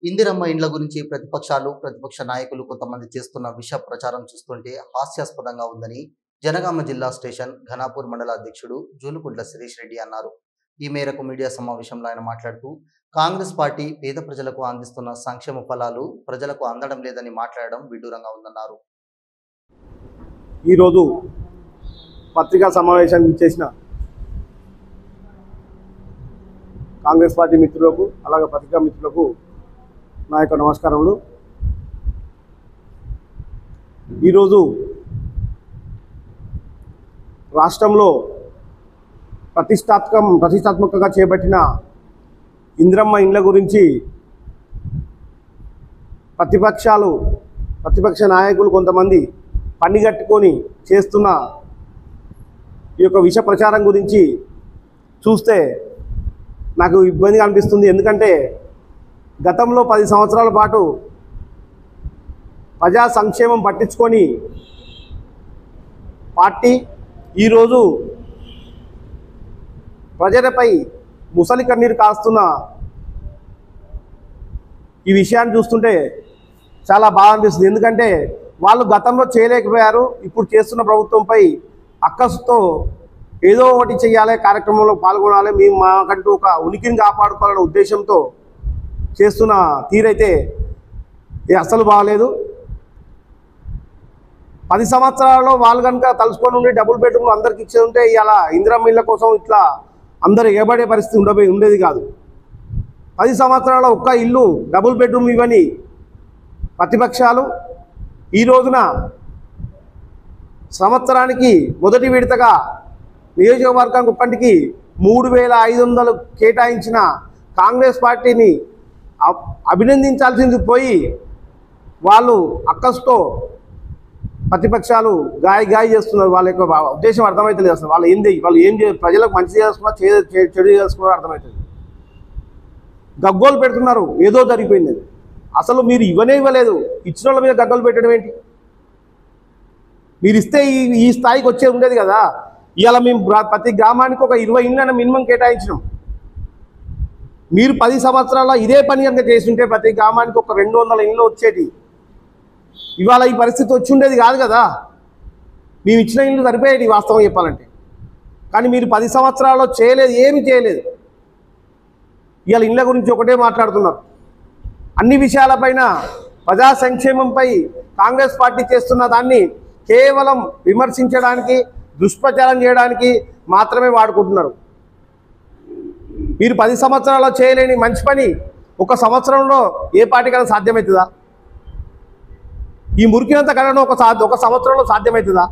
ఇందిరమ్మ ఇండ్ల గురించి ప్రతిపక్ష నాయకులు కొంతమంది చేస్తున్న విష ప్రచారం చూస్తుంటే హాస్యాస్పదంగా ఉందని జనగామ జిల్లా స్టేషన్ ఘనాపూర్ మండల అధ్యక్షుడు జూలుకుంట్ల శిరీష్ రెడ్డి అన్నారు. ఈ మేరకు మీడియా సమావేశంలో ఆయన మాట్లాడుతూ కాంగ్రెస్ పార్టీ పేద ప్రజలకు అందిస్తున్న సంక్షేమ ఫలాలు ప్రజలకు అందడం లేదని మాట్లాడడం విడ్డూరంగా ఉందన్నారు. ఈరోజు పత్రికా సమావేశానికి చేసిన కాంగ్రెస్ పార్టీ మిత్రులకు అలాగే పత్రికా మిత్రులకు నా యొక్క నమస్కారములు. ఈరోజు రాష్ట్రంలో ప్రతిష్టాత్మకంగా చేపట్టిన ఇందిరమ్మ ఇండ్ల గురించి ప్రతిపక్ష నాయకులు కొంతమంది పన్నిగట్టుకొని చేస్తున్న ఈ యొక్క విష ప్రచారం గురించి చూస్తే నాకు ఇబ్బందిగా అనిపిస్తుంది. ఎందుకంటే గతంలో 10 సంవత్సరాల పాటు ప్రజా సంక్షేమం పట్టించుకొని పార్టీ ఈరోజు ప్రజలపై ముసలి కన్నీరు కాస్తున్న ఈ విషయాన్ని చూస్తుంటే చాలా బాగా అనిపిస్తుంది. ఎందుకంటే వాళ్ళు గతంలో చేయలేకపోయారు, ఇప్పుడు చేస్తున్న ప్రభుత్వంపై అక్కసుతో ఏదో ఒకటి చేయాలి, కార్యక్రమంలో పాల్గొనాలి, మేము మాకంటూ ఒక ఉనికిని కాపాడుకోవాలనే ఉద్దేశంతో చేస్తున్న తీరైతే ఇది అస్సలు బాగలేదు. 10 సంవత్సరాలలో వాళ్ళు కనుక తలుసుకొని ఉండి డబుల్ బెడ్రూమ్లు అందరికి ఇచ్చే ఉంటే ఇలా ఇందిరమ్మ ఇళ్ళ కోసం ఇట్లా అందరూ ఎగబడే పరిస్థితి ఉండేది కాదు. 10 సంవత్సరాల ఒక్క ఇల్లు డబుల్ బెడ్రూమ్ ఇవ్వని ప్రతిపక్షాలు ఈ రోజున సంవత్సరానికి మొదటి విడతగా నియోజకవర్గానికి ఒక్కటికి 3,500 కేటాయించిన కాంగ్రెస్ పార్టీని అభినందించాల్సింది పోయి వాళ్ళు అక్కస్తో ప్రతిపక్షాలు గాయ చేస్తున్నారు. వాళ్ళ యొక్క ఉద్దేశం అర్థమవుతుంది. అసలు వాళ్ళు ఏం ప్రజలకు మంచి చేసుకున్నా చెడు చేసుకున్నారో అర్థమవుతుంది. గగ్గోలు పెడుతున్నారు, ఏదో జరిగిపోయింది. అసలు మీరు ఇవ్వలేదు, ఇచ్చిన వాళ్ళ మీద గగ్గోలు పెట్టడం ఏంటి? మీరు ఇస్తే ఈ స్థాయికి వచ్చే ఉండేది కదా. ఇవాళ మేము ప్రతి గ్రామానికి ఒక 20 ఇళ్ళని మినిమం కేటాయించినాం. మీరు 10 సంవత్సరాల ఇదే పని కనుక చేస్తుంటే ప్రతి గ్రామానికి ఒక 200 ఇళ్ళు వచ్చేటి. ఇవాళ ఈ పరిస్థితి వచ్చి ఉండేది కాదు కదా. మేము ఇచ్చిన ఇల్లు సరిపోయేది వాస్తవం చెప్పాలంటే. కానీ మీరు 10 సంవత్సరాల్లో చేయలేదు, ఏమి చేయలేదు. ఇవాళ ఇళ్ళ గురించి ఒకటే మాట్లాడుతున్నారు. అన్ని విషయాలపైన ప్రజా సంక్షేమంపై కాంగ్రెస్ పార్టీ చేస్తున్న దాన్ని కేవలం విమర్శించడానికి, దుష్ప్రచారం చేయడానికి మాత్రమే వాడుకుంటున్నారు. మీరు 10 సంవత్సరాల్లో చేయలేని మంచి పని ఒక సంవత్సరంలో ఏ పార్టీకైనా సాధ్యమవుతుందా? ఈ మురికినంత కన్నా ఒక సంవత్సరంలో సాధ్యమవుతుందా?